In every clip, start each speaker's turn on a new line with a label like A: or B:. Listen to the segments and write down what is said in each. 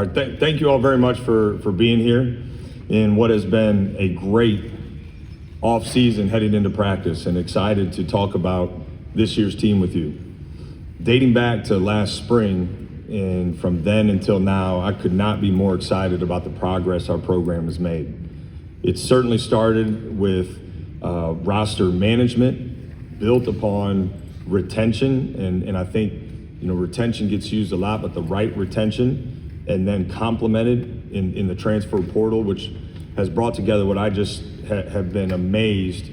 A: All right, thank you all very much for being here in what has been a great off season heading into practice, and excited to talk about this year's team with you. Dating back to last spring and from then until now, I could not be more excited about the progress our program has made. It certainly started with roster management built upon retention, and I think retention gets used a lot, but the right retention, and then complemented in the transfer portal, which has brought together what I just have been amazed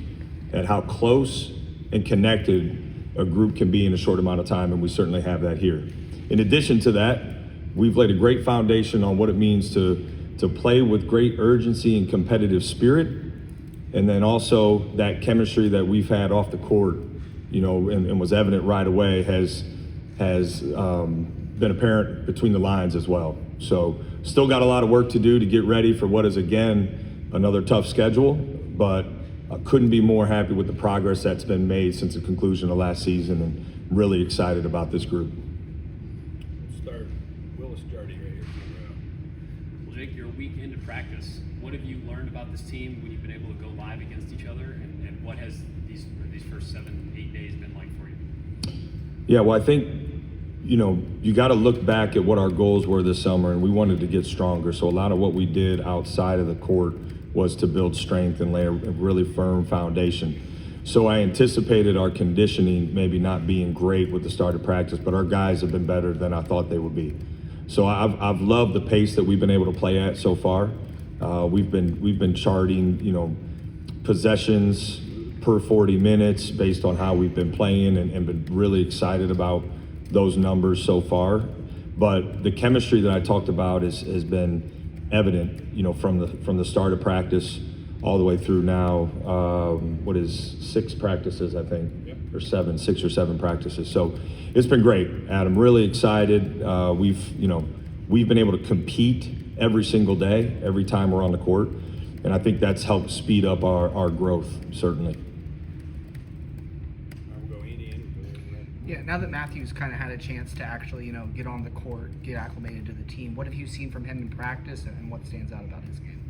A: at how close and connected a group can be in a short amount of time, and we certainly have that here. In addition to that, we've laid a great foundation on what it means to play with great urgency and competitive spirit, and then also that chemistry that we've had off the court, and was evident right away has been apparent between the lines as well. So still got a lot of work to do to get ready for what is, again, another tough schedule, but I couldn't be more happy with the progress that's been made since the conclusion of last season, and really excited about this group.
B: Willis Jardy right here.
C: Well, Jake, you're a week into practice. What have you learned about this team when you've been able to go live against each other, and what has these first 7-8 days been like for you?
A: Yeah, well, I think you got to look back at what our goals were this summer, and we wanted to get stronger. So a lot of what we did outside of the court was to build strength and lay a really firm foundation. So I anticipated our conditioning maybe not being great with the start of practice, but our guys have been better than I thought they would be. So I've loved the pace that we've been able to play at so far. We've been charting possessions per 40 minutes based on how we've been playing, and been really excited about those numbers so far. But the chemistry that I talked about has been evident, from the start of practice all the way through now. What is 6 practices, I think, or 6 or 7 practices. So it's been great, Adam. Really excited. We've been able to compete every single day, every time we're on the court, and I think that's helped speed up our growth, certainly.
D: Yeah, now that Matthew's kind of had a chance to actually, get on the court, get acclimated to the team, what have you seen from him in practice, and what stands out about his game?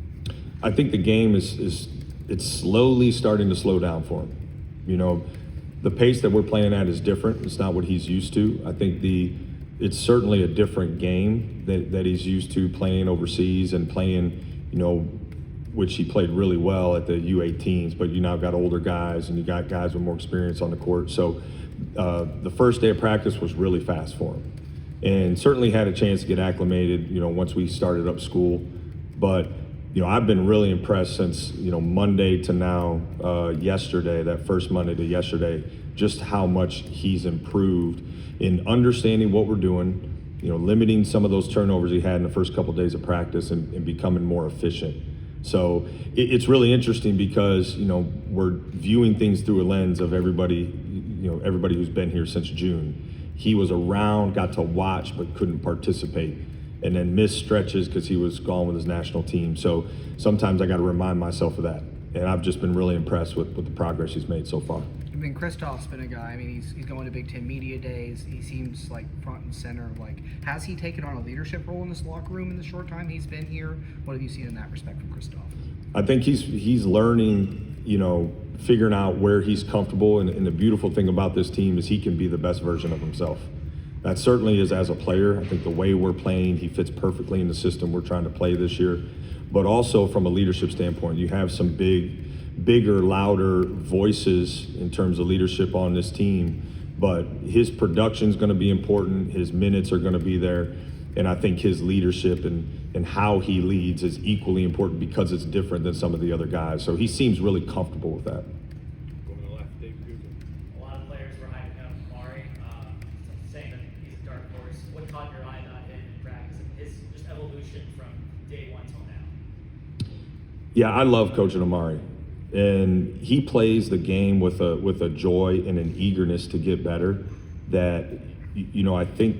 A: I think the game it's slowly starting to slow down for him. The pace that we're playing at is different. It's not what he's used to. I think it's certainly a different game that he's used to playing overseas and playing, which he played really well at the U18s, but you now got older guys and you got guys with more experience on the court. So the first day of practice was really fast for him, and certainly had a chance to get acclimated, once we started up school. But, I've been really impressed since, Monday to now, yesterday, that first Monday to yesterday, just how much he's improved in understanding what we're doing, limiting some of those turnovers he had in the first couple of days of practice, and becoming more efficient. So it's really interesting because, we're viewing things through a lens of everybody who's been here since June. He was around, got to watch, but couldn't participate, and then missed stretches because he was gone with his national team. So sometimes I got to remind myself of that. And I've just been really impressed with the progress he's made so far.
D: Kristoff's been a guy, he's going to Big Ten Media Days. He seems like front and center. Has he taken on a leadership role in this locker room in the short time he's been here? What have you seen in that respect from Kristoff?
A: I think he's learning, figuring out where he's comfortable. And the beautiful thing about this team is he can be the best version of himself. That certainly is as a player. I think the way we're playing, he fits perfectly in the system we're trying to play this year. But also from a leadership standpoint, you have some bigger, louder voices in terms of leadership on this team. But his production's going to be important. His minutes are going to be there. And I think his leadership and how he leads is equally important because it's different than some of the other guys. So he seems really comfortable with that.
B: Going to the left, Dave Cooper.
E: A lot of players were hyping up Amari, saying that he's a dark horse. What caught your eye about him in practice and his just evolution from day one till now?
A: Yeah, I love coaching Amari. And he plays the game with a joy and an eagerness to get better that, I think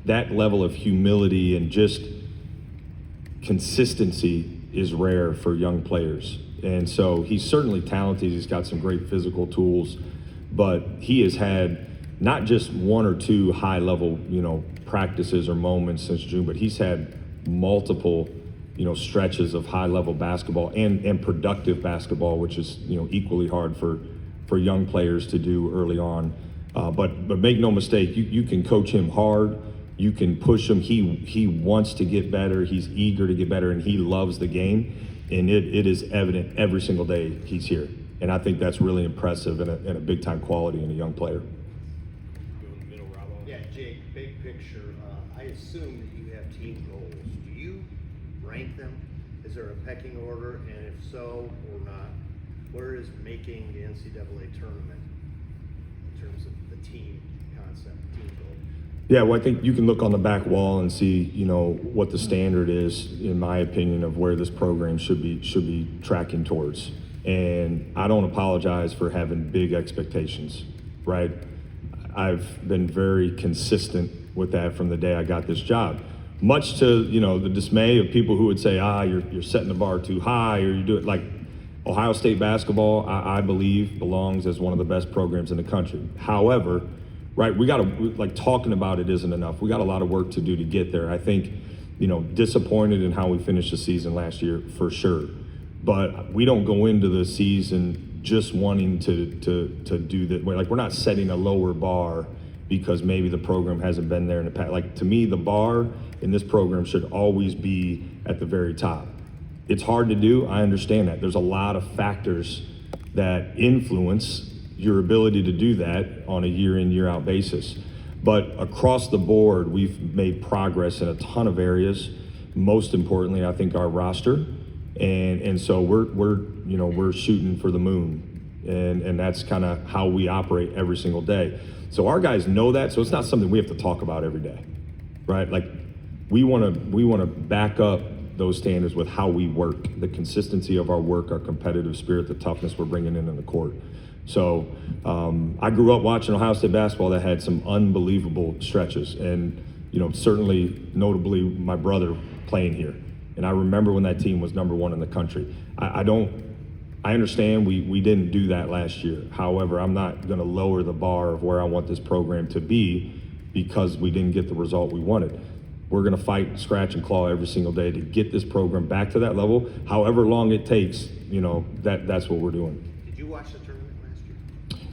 A: that level of humility and just consistency is rare for young players. And so he's certainly talented. He's got some great physical tools, but he has had, not just one or two high level, practices or moments since June, but he's had multiple, stretches of high level basketball and productive basketball, which is, equally hard for young players to do early on. But make no mistake, you can coach him hard. You can push him. He wants to get better. He's eager to get better, and he loves the game. And it is evident every single day he's here. And I think that's really impressive and a big time quality in a young player.
B: Go in the middle, Rob.
F: Yeah, Jake, big picture, I assume that you have team goals. Do you rank them? Is there a pecking order? And if so or not, where is making the NCAA tournament in terms of the team concept, team goal?
A: Yeah, well, I think you can look on the back wall and see, what the standard is, in my opinion, of where this program should be tracking towards. And I don't apologize for having big expectations, right? I've been very consistent with that from the day I got this job. Much to, the dismay of people who would say, you're setting the bar too high, or you do it like Ohio State basketball, I believe belongs as one of the best programs in the country. However, right, talking about it isn't enough. We got a lot of work to do to get there. I think, disappointed in how we finished the season last year for sure. But we don't go into the season just wanting to do that. We're not setting a lower bar because maybe the program hasn't been there in the past. Like, to me, the bar in this program should always be at the very top. It's hard to do, I understand that. There's a lot of factors that influence your ability to do that on a year in, year out basis. But across the board, we've made progress in a ton of areas. Most importantly, I think our roster. And so we're shooting for the moon. And that's kind of how we operate every single day. So our guys know that, so it's not something we have to talk about every day, right? Like, we want to back up those standards with how we work, the consistency of our work, our competitive spirit, the toughness we're bringing in the court. So I grew up watching Ohio State basketball that had some unbelievable stretches, and certainly notably my brother playing here. And I remember when that team was #1 in the country. I understand we didn't do that last year. However, I'm not going to lower the bar of where I want this program to be because we didn't get the result we wanted. We're going to fight, scratch, and claw every single day to get this program back to that level. However long it takes, that's what we're doing.
F: Did you watch the tournament last year?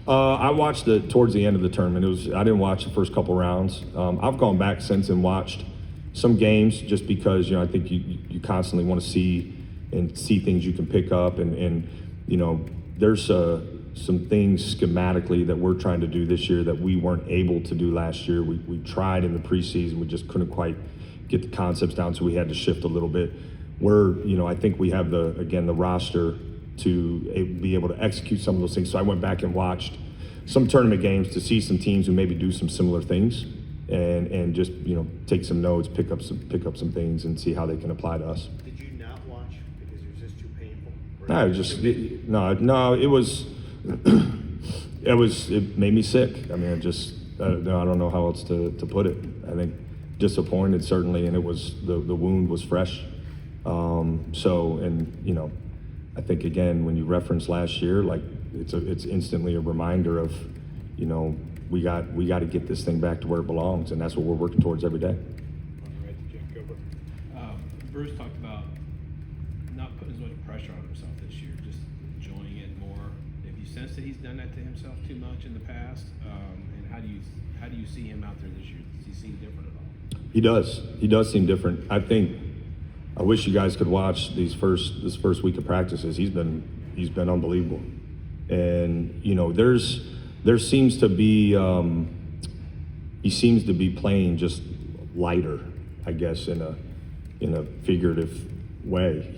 A: I watched it towards the end of the tournament. I didn't watch the first couple rounds. I've gone back since and watched some games just because I think you constantly want to see things you can pick up, and there's some things schematically that we're trying to do this year that we weren't able to do last year. We tried in the preseason, we just couldn't quite get the concepts down, so we had to shift a little bit. I think we have the roster to be able to execute some of those things. So I went back and watched some tournament games to see some teams who maybe do some similar things, and just take some notes, pick up some things, and see how they can apply to us.
F: Did you not watch because it was just too painful?
A: No, it made me sick. I mean, I don't know how else to put it. I think disappointed certainly, and it was the wound was fresh. I think again, when you reference last year, like it's instantly a reminder of, we got to get this thing back to where it belongs, and that's what we're working towards every day.
B: On the right to Jeff Gilbert.
G: Bruce talked about not putting as much pressure on himself this year, just enjoying it more. Have you sensed that he's done that to himself too much in the past? And how do you see him out there this year? Does he seem different at all?
A: He does. He does seem different. I wish you guys could watch this first week of practices. He's been unbelievable, and there seems to be he seems to be playing just lighter, I guess, in a figurative way.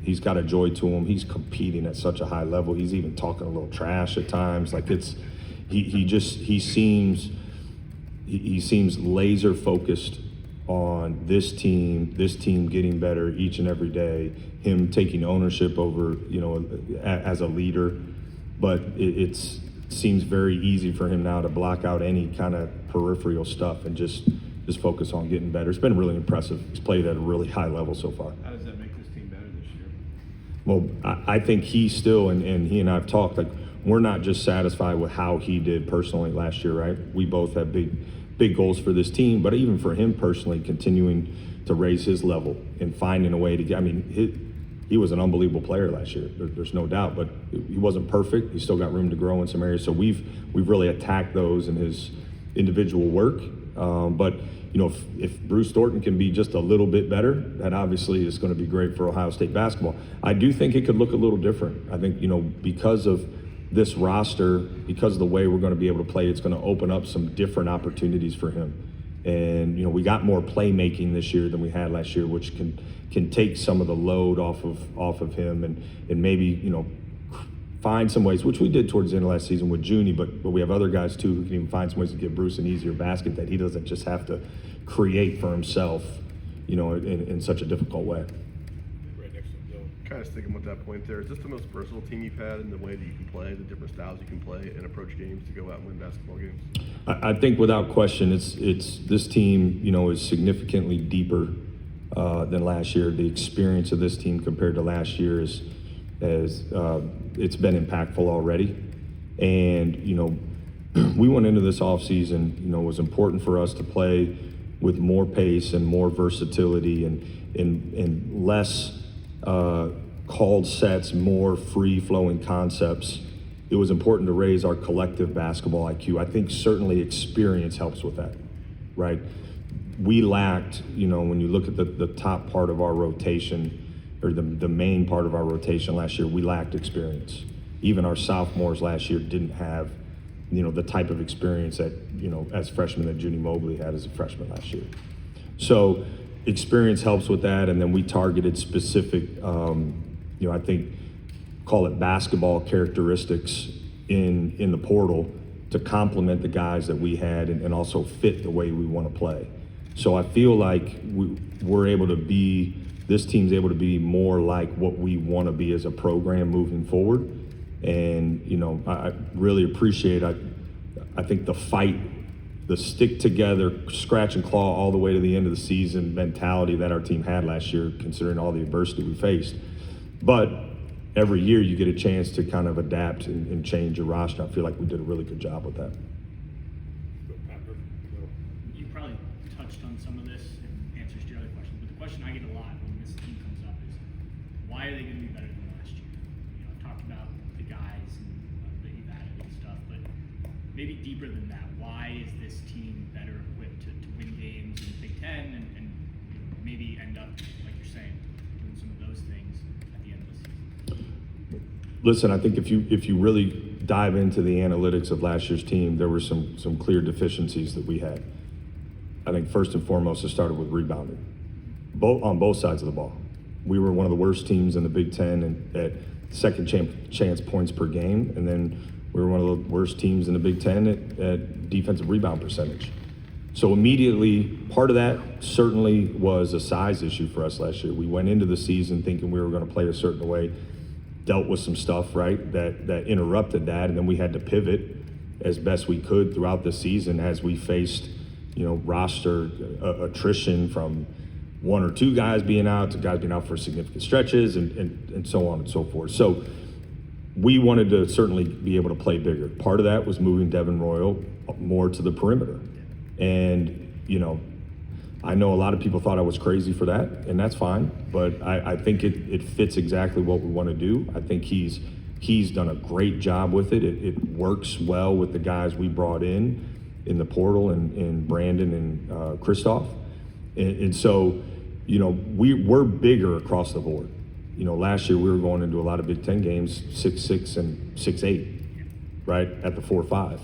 A: He's got a joy to him. He's competing at such a high level. He's even talking a little trash at times. Like he seems laser focused on this team getting better each and every day, him taking ownership over, as a leader. But it seems very easy for him now to block out any kind of peripheral stuff and just focus on getting better. It's been really impressive. He's played at a really high level so far.
G: How does that make this team better this year?
A: Well, I think he still, and he and I have talked, like, we're not just satisfied with how he did personally last year, right? We both have big goals for this team, but even for him personally, continuing to raise his level and finding a way to get, I mean, he was an unbelievable player last year. There's no doubt, but he wasn't perfect. He still got room to grow in some areas. So we've really attacked those in his individual work. But you know, if Bruce Thornton can be just a little bit better, that obviously is going to be great for Ohio State basketball. I do think it could look a little different. I think, you know, because of this roster, because of the way we're going to be able to play, it's going to open up some different opportunities for him. And, you know, we got more playmaking this year than we had last year, which can take some of the load off of him and maybe, you know, find some ways, which we did towards the end of last season with Junie, but we have other guys too who can even find some ways to give Bruce an easier basket that he doesn't just have to create for himself, you know, in such a difficult way.
B: Right next to him, Bill.
H: Kind of sticking with that point there, is this the most versatile team you've had in the way that you can play, the different styles you can play and approach games to go out and win basketball games?
A: I think without question, it's this team, you know, is significantly deeper than last year. The experience of this team compared to last year is it's been impactful already. And, you know, we went into this offseason, you know, it was important for us to play with more pace and more versatility and less called sets, more free-flowing concepts. It was important to raise our collective basketball IQ. I think certainly experience helps with that, right? We lacked, you know, when you look at the top part of our rotation, or the main part of our rotation last year, we lacked experience. Even our sophomores last year didn't have, you know, the type of experience that, you know, as freshmen that Junie Mobley had as a freshman last year. So experience helps with that, and then we targeted specific, you know, I think, call it basketball characteristics in the portal to complement the guys that we had and also fit the way we want to play. So I feel like we're able to be, this team's able to be more like what we want to be as a program moving forward. And, you know, I really appreciate, I think the fight, the stick together, scratch and claw all the way to the end of the season mentality that our team had last year, considering all the adversity we faced. But every year you get a chance to kind of adapt and change your roster. I feel like we did a really good job with that.
B: Pat Murphy, Bill.
I: You probably touched on some of this in answers to your other questions, but the question I get a lot when this team comes up is, why are they going to be better than last year? You know, I've talked about the guys and that you've added and stuff, but maybe deeper than that, why is this team better equipped to win games in the Big Ten and you know, maybe end up, like you're saying, doing some of those things at the end of the season?
A: Listen, I think if you really dive into the analytics of last year's team, there were some clear deficiencies that we had. I think first and foremost, it started with rebounding, on both sides of the ball. We were one of the worst teams in the Big Ten at second chance points per game, and then we were one of the worst teams in the Big Ten at defensive rebound percentage. So immediately, part of that certainly was a size issue for us last year. We went into the season thinking we were going to play a certain way, dealt with some stuff, right, that interrupted that, and then we had to pivot as best we could throughout the season as we faced, you know, roster attrition from one or two guys being out to guys being out for significant stretches and so on and so forth. So we wanted to certainly be able to play bigger. Part of that was moving Devin Royal more to the perimeter. And, you know, I know a lot of people thought I was crazy for that, and that's fine, but I think it fits exactly what we want to do. I think he's done a great job with it. It works well with the guys we brought in the portal and Brandon and Kristoff. And so, you know, we're bigger across the board. You know, last year we were going into a lot of Big Ten games 6'6" and 6'8", right, at the 4-5,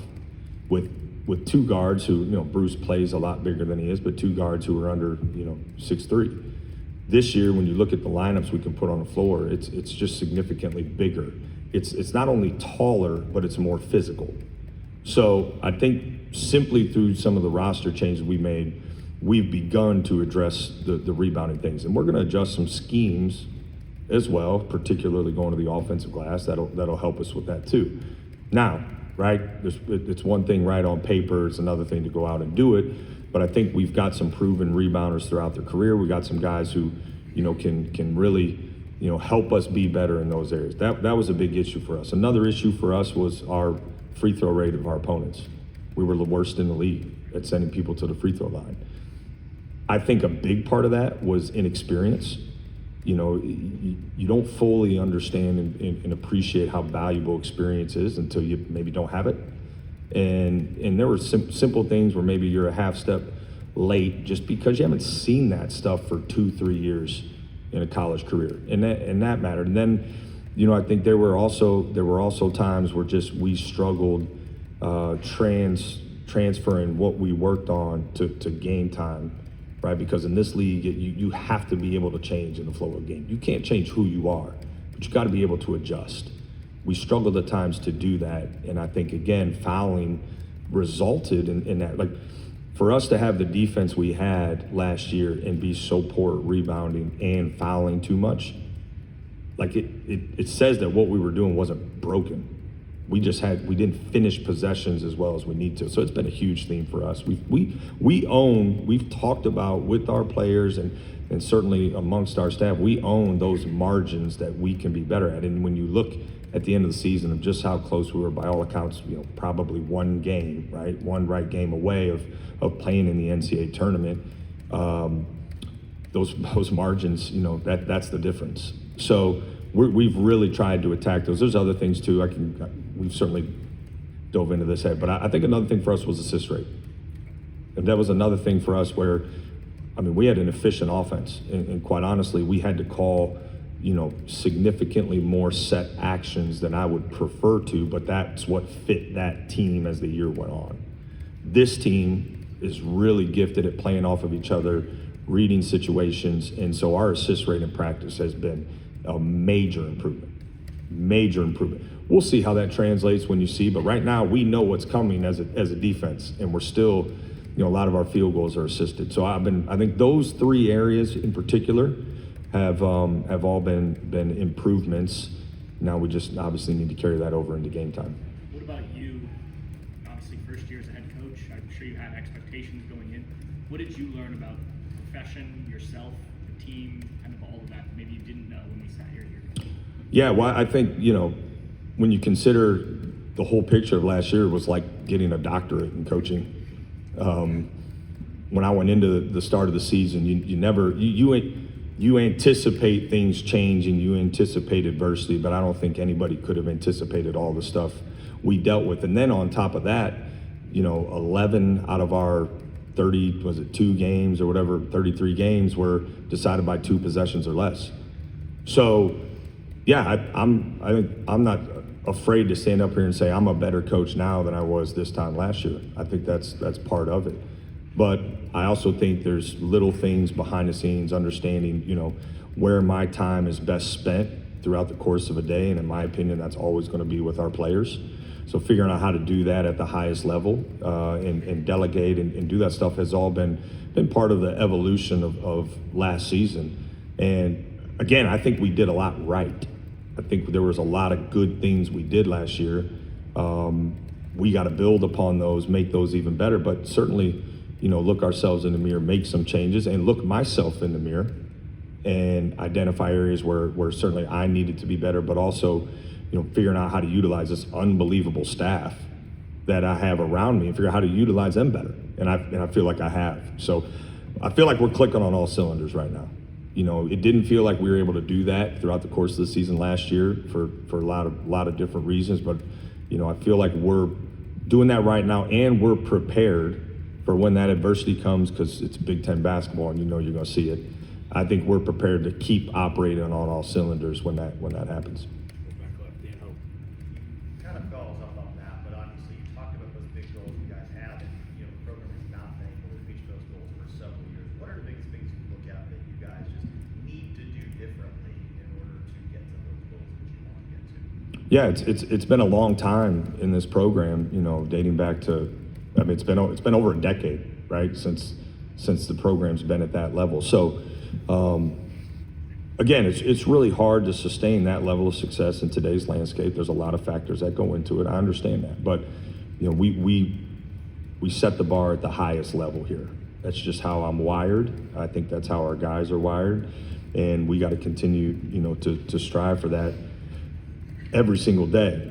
A: with two guards who, you know, Bruce plays a lot bigger than he is, but two guards who are under, you know, 6'3". This year, when you look at the lineups we can put on the floor, it's just significantly bigger. It's not only taller, but it's more physical. So I think simply through some of the roster changes we made, we've begun to address the rebounding things, and we're going to adjust some schemes as well, particularly going to the offensive glass. That'll help us with that too. Now, right, it's one thing right on paper, it's another thing to go out and do it, but I think we've got some proven rebounders throughout their career. We got some guys who, you know, can really help us be better in those areas. That was a big issue for us. Another issue for us was our free throw rate of our opponents. We were the worst in the league at sending people to the free throw line. I think a big part of that was inexperience. You don't fully understand and appreciate how valuable experience is until you maybe don't have it. And there were simple things where maybe you're a half step late just because you haven't seen that stuff for 2-3 years in a college career, and that mattered. And then, I think there were also times where just we struggled transferring what we worked on to game time, right? Because in this league, you have to be able to change in the flow of a game. You can't change who you are, but you got to be able to adjust. We struggled at times to do that, and I think again, fouling resulted in that. Like, for us to have the defense we had last year and be so poor at rebounding and fouling too much, like it says that what we were doing wasn't broken. We didn't finish possessions as well as we need to. So it's been a huge theme for us. We've talked about with our players and certainly amongst our staff, we own those margins that we can be better at. And when you look at the end of the season of just how close we were, by all accounts, probably one game, right? One right game away of playing in the NCAA tournament. Those margins, that's the difference. So we've really tried to attack those. There's other things too. We've certainly dove into this head, but I think another thing for us was assist rate. And that was another thing for us where, we had an efficient offense, and quite honestly, we had to call, significantly more set actions than I would prefer to, but that's what fit that team as the year went on. This team is really gifted at playing off of each other, reading situations, and so our assist rate in practice has been a major improvement. We'll see how that translates when you see, but right now we know what's coming as a defense, and we're still, a lot of our field goals are assisted. So I think those three areas in particular have all been improvements. Now we just obviously need to carry that over into game time.
I: What about you? Obviously, first year as a head coach, I'm sure you had expectations going in. What did you learn about the profession, yourself, the team, kind of all of that maybe you didn't know when we sat here?
A: Yeah, well, I think, when you consider the whole picture of last year was like getting a doctorate in coaching. When I went into the start of the season, you anticipate things changing, you anticipate adversity, but I don't think anybody could have anticipated all the stuff we dealt with. And then on top of that, 11 out of our 32 games or whatever, 33 games were decided by 2 possessions or less. So, yeah, I'm not afraid to stand up here and say I'm a better coach now than I was this time last year. I think that's part of it. But I also think there's little things behind the scenes, understanding, where my time is best spent throughout the course of a day. And in my opinion, that's always going to be with our players. So figuring out how to do that at the highest level and delegate and do that stuff has all been part of the evolution of last season. And again, I think we did a lot right. I think there was a lot of good things we did last year. We got to build upon those, make those even better, but certainly, look ourselves in the mirror, make some changes, and look myself in the mirror and identify areas where certainly I needed to be better, but also, figuring out how to utilize this unbelievable staff that I have around me and figure out how to utilize them better. And I feel like I have. So I feel like we're clicking on all cylinders right now. It didn't feel like we were able to do that throughout the course of the season last year for a lot of different reasons, but I feel like we're doing that right now, and we're prepared for when that adversity comes, because it's Big Ten basketball and you're going to see it. I think we're prepared to keep operating on all cylinders when that happens.
B: Back left, Dan Hope.
J: Kind of follows up on that, but obviously you talked about those big goals you guys have, and the program has not been able to reach those goals for several years. What are the biggest things you look at that you guys just need to do differently in order to get to those goals that you want to get to?
A: Yeah, it's been a long time in this program, dating back to, it's been over a decade, right, since the program's been at that level. So again, it's really hard to sustain that level of success in today's landscape. There's a lot of factors that go into it. I understand that, but we set the bar at the highest level here. That's just how I'm wired. I think that's how our guys are wired. And we got to continue, to strive for that every single day.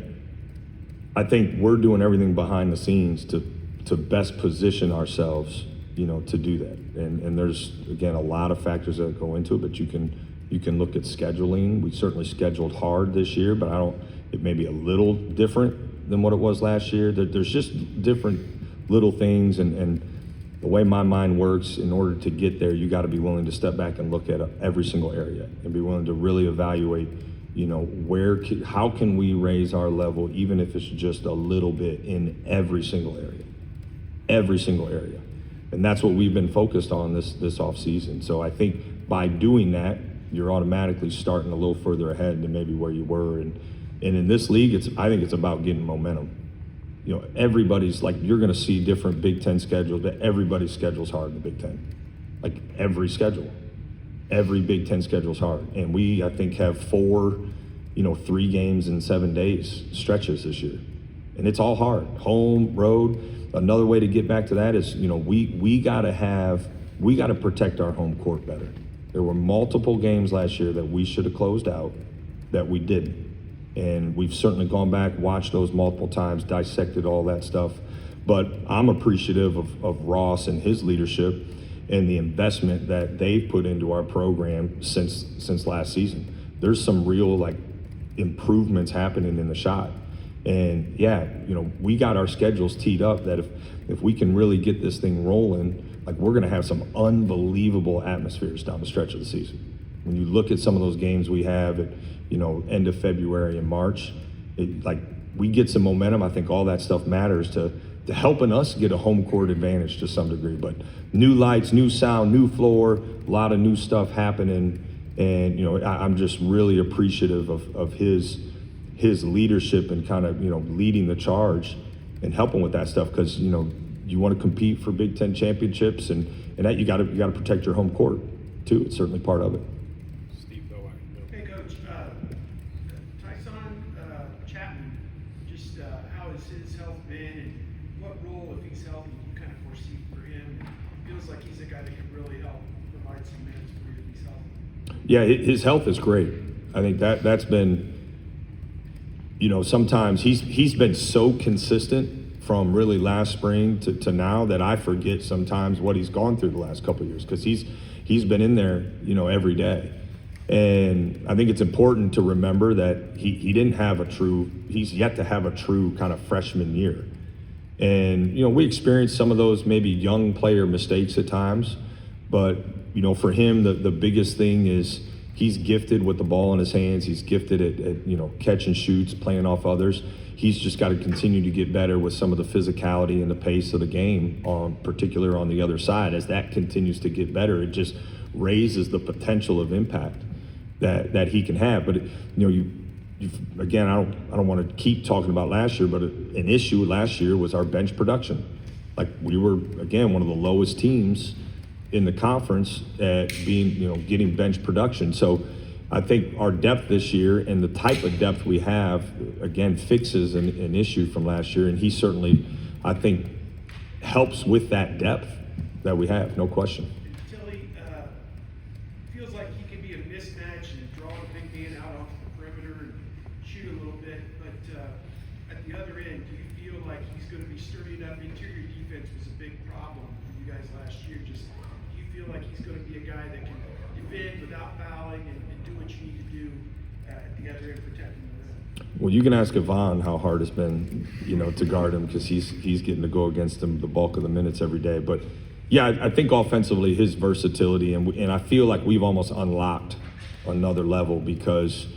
A: I think we're doing everything behind the scenes to best position ourselves, to do that. And there's, again, a lot of factors that go into it, but you can look at scheduling. We certainly scheduled hard this year, but it may be a little different than what it was last year. There's just different little things, and the way my mind works, in order to get there, you got to be willing to step back and look at every single area and be willing to really evaluate, how can we raise our level, even if it's just a little bit, in every single area. And that's what we've been focused on this off season. So I think by doing that, you're automatically starting a little further ahead than maybe where you were. And in this league, I think it's about getting momentum. Everybody's like, you're going to see different Big Ten schedules, but everybody's schedule's hard in the Big Ten. Like every Big Ten schedule's hard. And we, I think, have 3 games in 7 days stretches this year. And it's all hard. Home, road. Another way to get back to that is, we got to protect our home court better. There were multiple games last year that we should have closed out that we didn't. And we've certainly gone back, watched those multiple times, dissected all that stuff. But I'm appreciative of Ross and his leadership and the investment that they've put into our program since last season. There's some real improvements happening in the shot. And yeah, we got our schedules teed up that if we can really get this thing rolling, we're gonna have some unbelievable atmospheres down the stretch of the season. When you look at some of those games we have at, end of February and March, we get some momentum. I think all that stuff matters to helping us get a home court advantage to some degree. But new lights, new sound, new floor, a lot of new stuff happening. And, I'm just really appreciative of his leadership and kind of, leading the charge and helping with that stuff. Cause, you want to compete for Big Ten championships and that you got to protect your home court too. It's certainly part of it.
B: Steve Nowak.
K: Hey, Coach. Tyson Chapman, just how has his health been, and what role, if he's healthy, you kind of foresee for him? It feels like he's a guy that can really help provide some minutes for you if he's healthy.
A: Yeah, his health is great. I think that's been, sometimes he's been so consistent from really last spring to now that I forget sometimes what he's gone through the last couple of years, because he's been in there, every day. And I think it's important to remember that he's yet to have a true kind of freshman year. And, we experienced some of those maybe young player mistakes at times, but, for him, the biggest thing is he's gifted with the ball in his hands. He's gifted at catch and shoots, playing off others. He's just got to continue to get better with some of the physicality and the pace of the game, particular on the other side. As that continues to get better, it just raises the potential of impact that he can have. But again, I don't want to keep talking about last year, but an issue last year was our bench production. We were, again, one of the lowest teams in the conference at being, getting bench production. So I think our depth this year and the type of depth we have, again, fixes an issue from last year. And he certainly, I think, helps with that depth that we have, no question.
K: Tilly, feels like he can be a mismatch and draw a big man out off the perimeter and shoot a little bit. But at the other end, do you feel like he's going to be sturdy enough? Interior defense was a big problem for you guys last year. Just do you feel like he's going to be a guy that can defend without fouling and do what you need to do at the other end, protecting the rim?
A: Well, you can ask Yvonne how hard it's been, to guard him, because he's getting to go against him the bulk of the minutes every day. But yeah, I think offensively his versatility, and I feel like we've almost unlocked another level because,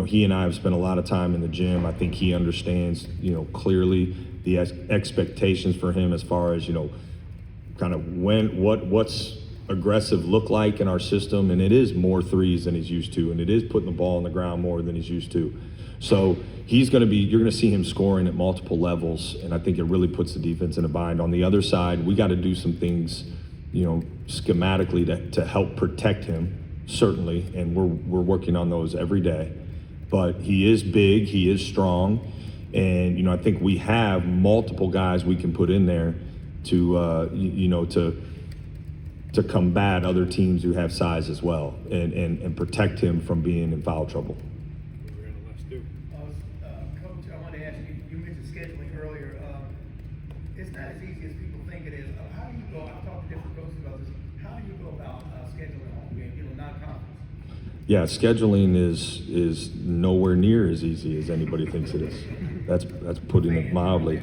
A: he and I have spent a lot of time in the gym. I think he understands, clearly the expectations for him as far as, kind of what's aggressive look like in our system, and it is more threes than he's used to, and it is putting the ball on the ground more than he's used to. So you're going to see him scoring at multiple levels, and I think it really puts the defense in a bind. On the other side, we got to do some things, schematically to help protect him, certainly, and we're working on those every day. But he is big, he is strong, and I think we have multiple guys we can put in there to to combat other teams who have size as well and protect him from being in foul trouble.
B: We're in the last two.
K: Coach, I want to ask you, you mentioned scheduling earlier. It's not as easy as people think it is. How do you go, I've talked to different coaches about this, how do you go about scheduling home games, non-conference?
A: Yeah, scheduling is nowhere near as easy as anybody thinks it is. That's putting it mildly.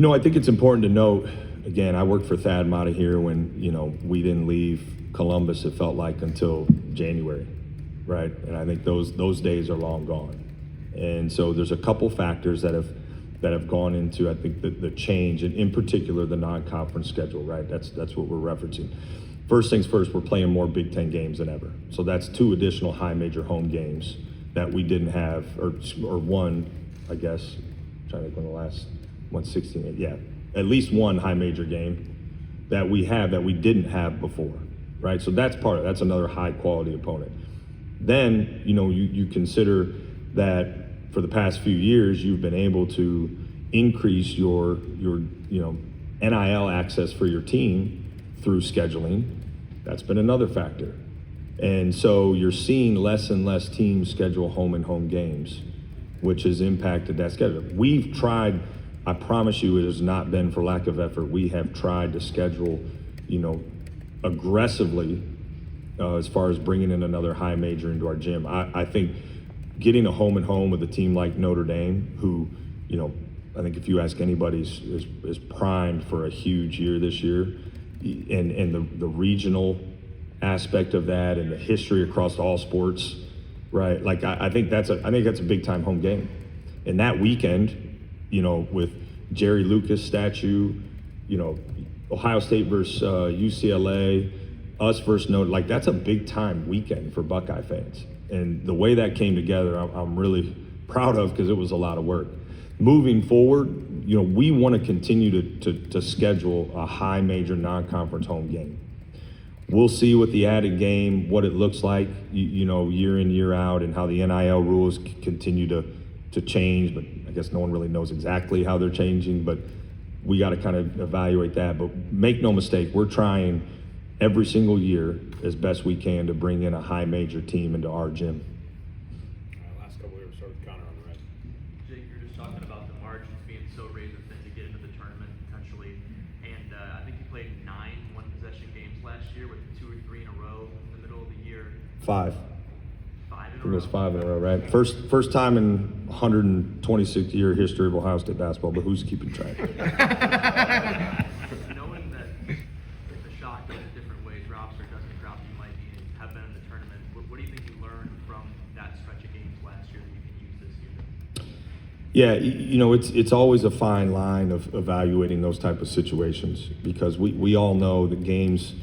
A: I think it's important to note, again, I worked for Thad Mata here when, we didn't leave Columbus, it felt like, until January, right? And I think those days are long gone. And so there's a couple factors that have gone into, I think, the change, and in particular, the non-conference schedule, right? That's what we're referencing. First things first, we're playing more Big Ten games than ever. So that's 2 additional high major home games that we didn't have, or one, I guess, I'm trying to think when the last 116, yeah, at least one high major game that we have that we didn't have before, right? So that's that's another high quality opponent. Then, you consider that for the past few years, you've been able to increase your NIL access for your team through scheduling. That's been another factor. And so you're seeing less and less teams schedule home and home games, which has impacted that schedule. We've tried, I promise you, it has not been for lack of effort. We have tried to schedule, aggressively as far as bringing in another high major into our gym. I think getting a home and home with a team like Notre Dame, who, I think if you ask anybody, is primed for a huge year this year, and the regional aspect of that and the history across all sports, right? Like I think that's a big time home game. And that weekend, with Jerry Lucas statue, Ohio State versus UCLA, us versus Notre, like that's a big time weekend for Buckeye fans. And the way that came together, I'm really proud of, because it was a lot of work. Moving forward, we want to continue to schedule a high major non-conference home game. We'll see with the added game what it looks like, year in, year out, and how the NIL rules continue to change. But I guess no one really knows exactly how they're changing, but we got to kind of evaluate that. But make no mistake, we're trying every single year as best we can to bring in a high major team into our gym.
B: Last couple of years, started Connor on the right.
L: Jake, you're just talking about the margins being so razor thin to get into the tournament potentially, and I think you played 9 one-possession games last year with 2 or 3 in a row in the middle of the year.
A: 5.
L: 5 in a
A: It
L: row.
A: was 5 in a row, right? First time in 126-year history of Ohio State basketball, but who's keeping track?
L: Knowing that the shot goes different ways, drops or doesn't drop, you might be have been in the tournament. What do you think you learned from that stretch of games last year that you can use this year?
A: Yeah, it's always a fine line of evaluating those type of situations, because we all know that games,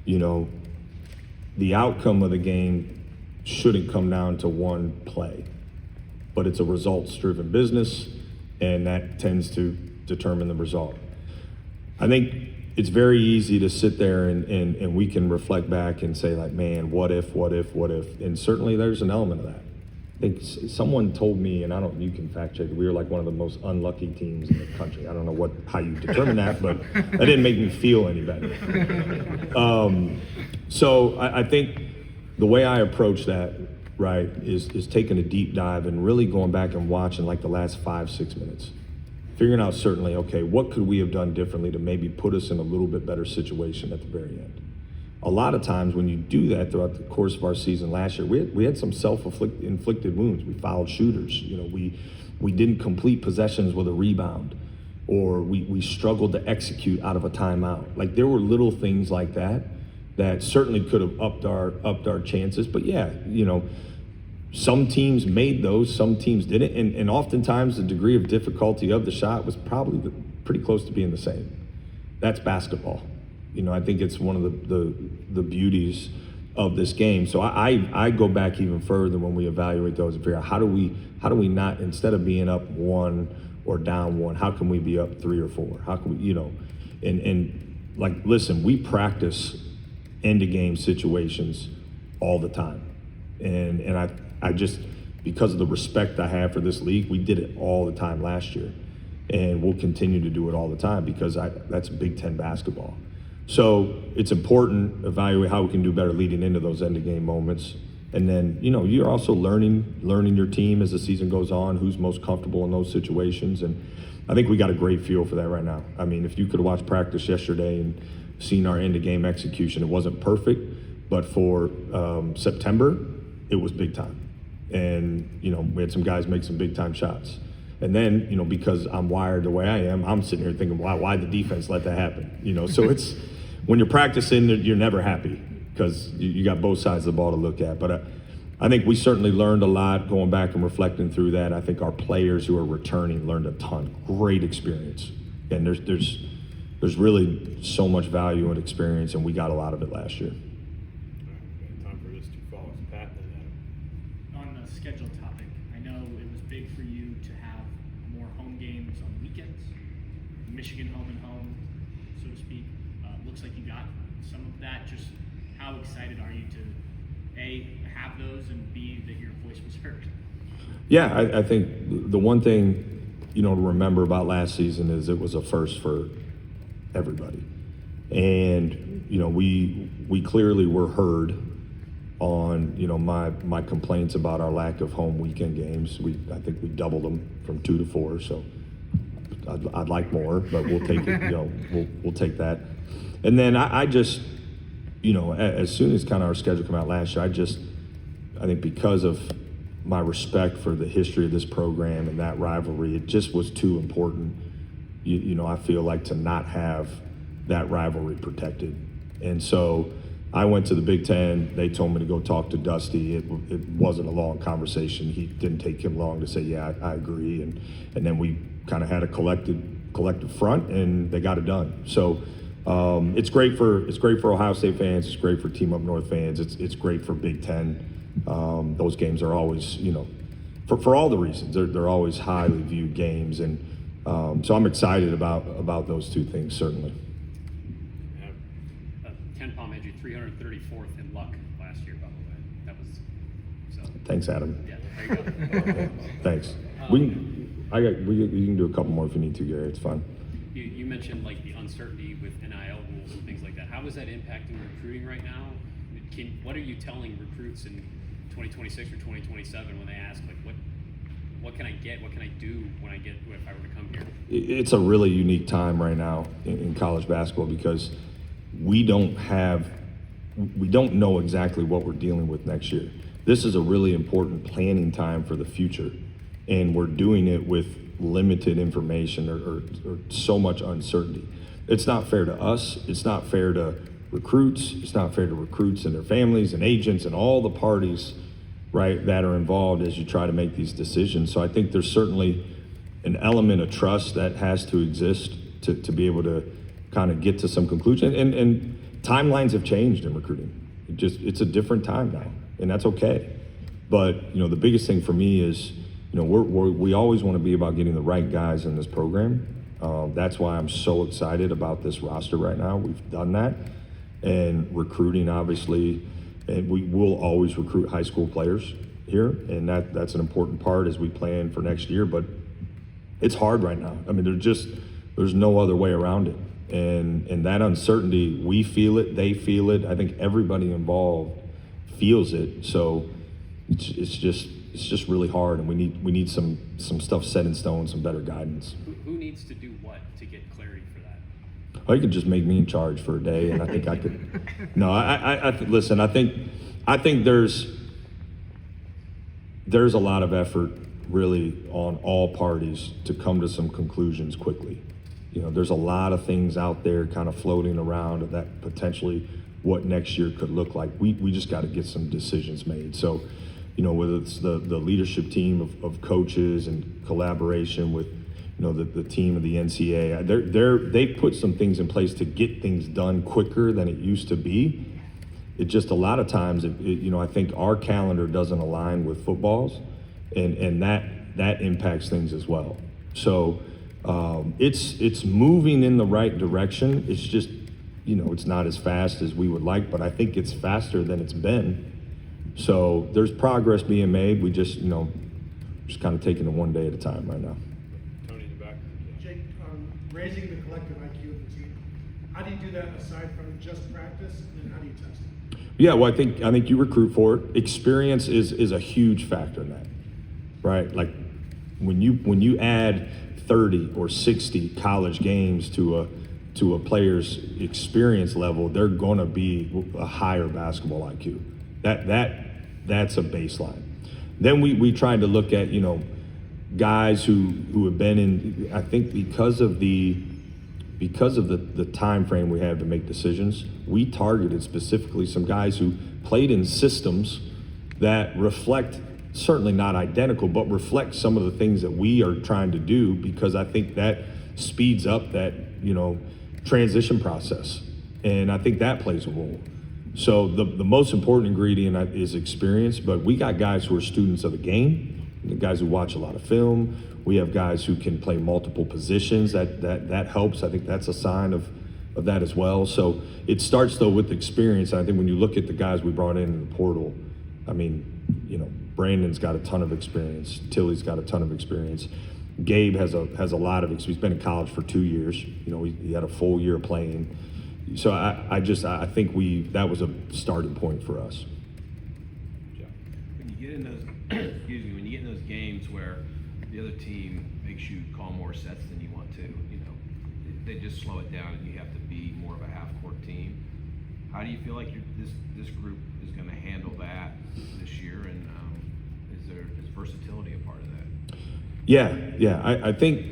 A: the outcome of the game shouldn't come down to one play, but it's a results-driven business, and that tends to determine the result. I think it's very easy to sit there and we can reflect back and say, like, man, what if? And certainly there's an element of that. I think someone told me, and you can fact check, we were like one of the most unlucky teams in the country. I don't know how you determine that, but that didn't make me feel any better. So I think the way I approach that, right, is taking a deep dive and really going back and watching like the last 5-6 minutes. Figuring out certainly, okay, what could we have done differently to maybe put us in a little bit better situation at the very end? A lot of times when you do that throughout the course of our season last year, we had some self-inflicted wounds. We fouled shooters. We didn't complete possessions with a rebound, or we struggled to execute out of a timeout. Like, there were little things like that certainly could have upped our chances. But yeah, some teams made those, some teams didn't, and oftentimes the degree of difficulty of the shot was probably pretty close to being the same. That's basketball. I think it's one of the beauties of this game. So I go back even further when we evaluate those and figure out how do we not, instead of being up 1 or down 1, how can we be up 3 or 4? How can we, and like, listen, we practice end of game situations all the time, and I just, because of the respect I have for this league, we did it all the time last year. And we'll continue to do it all the time because that's Big Ten basketball. So it's important to evaluate how we can do better leading into those end of game moments. And then, you're also learning your team as the season goes on, who's most comfortable in those situations. And I think we got a great feel for that right now. I mean, if you could have watched practice yesterday and seen our end of game execution, it wasn't perfect, but for September, it was big time. And, we had some guys make some big time shots. And then, because I'm wired the way I am, I'm sitting here thinking, why the defense let that happen? So it's, when you're practicing, you're never happy because you got both sides of the ball to look at. But I think we certainly learned a lot going back and reflecting through that. I think our players who are returning learned a ton. Great experience. And there's really so much value and experience, and we got a lot of it last year.
B: All right, we got time for this 2 follows. Pat and Adam.
I: On the schedule topic, I know it was big for you to have more home games on weekends, Michigan home and home, so to speak. Looks like you got some of that. Just how excited are you to A, have those, and B, that your voice was heard? Yeah,
A: I think the one thing, to remember about last season is it was a first for everybody. And, we clearly were heard on, my complaints about our lack of home weekend games. I think we doubled them from 2 to 4, so I'd like more, but we'll take it, we'll take that. And then I just, as soon as kind of our schedule came out last year, I think because of my respect for the history of this program and that rivalry, it just was too important, I feel like, to not have that rivalry protected. And so I went to the Big Ten. They told me to go talk to Dusty. It wasn't a long conversation. He didn't take him long to say, yeah, I agree. And then we kind of had a collective front, and they got it done. So it's great for Ohio State fans. It's great for Team Up North fans. It's great for Big Ten. Those games are always, for all the reasons, they're always highly viewed games, and so I'm excited about those 2 things, certainly.
C: Ken Palm had you 334th in luck last year, by the way. That was so.
A: Thanks, Adam.
C: Yeah, there you go.
A: Thanks. We can do a couple more if you need to, Gary. It's fine.
C: You mentioned like the uncertainty with NIL rules and things like that. How is that impacting recruiting right now? What are you telling recruits in 2026 or 2027 when they ask like what can I get? What can I do if I were to come here?
A: It's a really unique time right now in college basketball because we don't know exactly what we're dealing with next year. This is a really important planning time for the future, and we're doing it with limited information or so much uncertainty. It's not fair to us. It's not fair to recruits. It's not fair to recruits and their families and agents and all the parties, right, that are involved as you try to make these decisions. So I think there's certainly an element of trust that has to exist to be able to kind of get to some conclusion. And timelines have changed in recruiting. It's a different time now, and that's okay. But the biggest thing for me is, we always want to be about getting the right guys in this program. That's why I'm so excited about this roster right now. We've done that. And recruiting, obviously, and we will always recruit high school players here, and that's an important part as we plan for next year. But it's hard right now. I mean, there's no other way around it. And that uncertainty, we feel it, they feel it. I think everybody involved feels it. So it's just really hard, and we need some stuff set in stone, some better guidance.
C: Who needs to do what to get clarity for that?
A: Oh, you could just make me in charge for a day, and I think I could. No, listen. I think there's a lot of effort, really, on all parties to come to some conclusions quickly. There's a lot of things out there kind of floating around that potentially what next year could look like. We just got to get some decisions made. So, whether it's the leadership team of coaches and collaboration with, the team of the NCAA, they put some things in place to get things done quicker than it used to be. It just a lot of times, I think our calendar doesn't align with football's, and that impacts things as well. So it's moving in the right direction. It's just, it's not as fast as we would like, but I think it's faster than it's been. So there's progress being made. We just kind of taking it one day at a time right now.
B: Tony in the back.
J: Jake,
K: raising the collective IQ of the team. How do you do that aside from just practice, and then how do you test it?
A: Yeah, well, I think you recruit for it. Experience is a huge factor in that, right? Like when you add 30 or 60 college games to a player's experience level, they're going to be a higher basketball IQ. That's a baseline. Then we tried to look at guys who have been in. I think because of the time frame we had to make decisions, we targeted specifically some guys who played in systems that reflect, certainly not identical, but reflect some of the things that we are trying to do, because I think that speeds up that transition process, and I think that plays a role. So the most important ingredient is experience, but we got guys who are students of the game, the guys who watch a lot of film. We have guys who can play multiple positions. That helps. I think that's a sign of that as well. So it starts though with experience. And I think when you look at the guys we brought in the portal, I mean, Brandon's got a ton of experience. Tilly's got a ton of experience. Gabe has a lot of experience. He's been in college for 2 years. He had a full year playing. So I think that was a starting point for us.
G: When you get in those, when you get in those games where the other team makes you call more sets than you want to, they just slow it down and you have to be more of a half-court team. How do you feel like this group is going to handle that this year, and is versatility a part of that?
A: Yeah. I think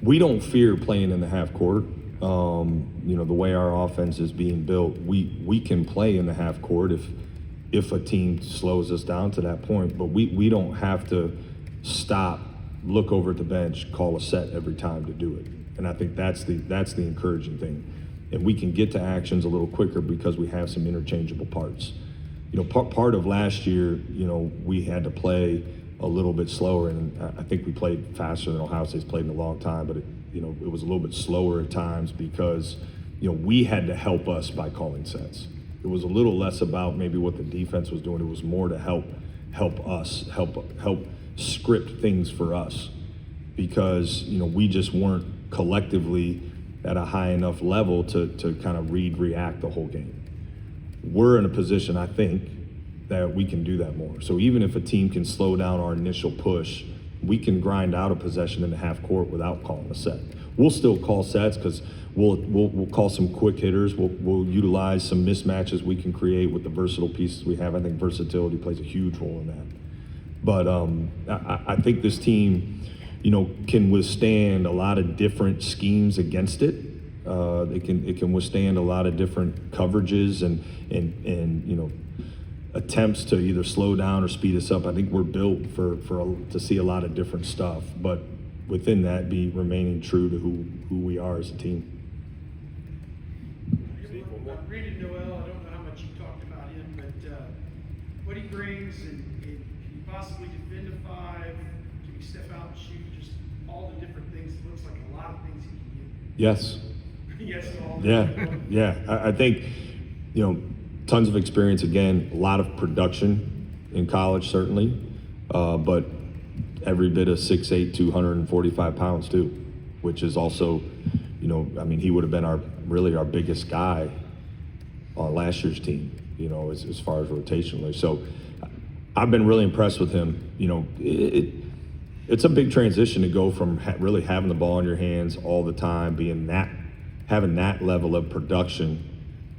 A: we don't fear playing in the half-court. The way our offense is being built, we can play in the half-court if a team slows us down to that point, but we don't have to stop, look over at the bench, call a set every time to do it. And I think that's the encouraging thing. And we can get to actions a little quicker because we have some interchangeable parts. Part of last year, we had to play a little bit slower, and I think we played faster than Ohio State's played in a long time, but it was a little bit slower at times because we had to help us by calling sets. It was a little less about maybe what the defense was doing. It was more to help us, help script things for us, because we just weren't collectively at a high enough level to kind of react the whole game. We're in a position, I think, that we can do that more. So even if a team can slow down our initial push, we can grind out a possession in the half court without calling a set. We'll still call sets because we'll call some quick hitters. We'll utilize some mismatches we can create with the versatile pieces we have. I think versatility plays a huge role in that. But I think this team, can withstand a lot of different schemes against it. It can withstand a lot of different coverages and attempts to either slow down or speed us up. I think we're built to see a lot of different stuff, but within that, be remaining true to who we are as a team.
K: Brandon Noel, I don't know how much you talked about him, but what he brings, and can he possibly defend a five? Can he step out and shoot? Just all the different things. It looks like a lot of things he can do.
A: Yes.
K: Yes, all
A: Yeah. I think, tons of experience, again, a lot of production in college, certainly, but every bit of 6'8", 245 pounds too, which is also, he would have been our biggest guy on last year's team, as far as rotationally. So I've been really impressed with him. It's a big transition to go from really having the ball in your hands all the time, having that level of production,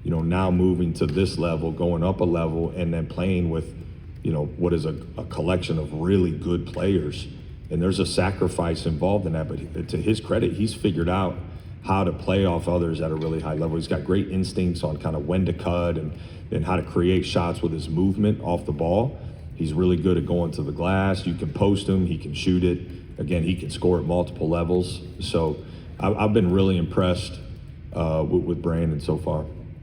A: now moving to this level, going up a level, and then playing with, what is a collection of really good players. And there's a sacrifice involved in that, but to his credit, he's figured out how to play off others at a really high level. He's got great instincts on kind of when to cut and how to create shots with his movement off the ball. He's really good at going to the glass. You can post him, he can shoot it. Again, he can score at multiple levels. So I've been really impressed with Brandon so far.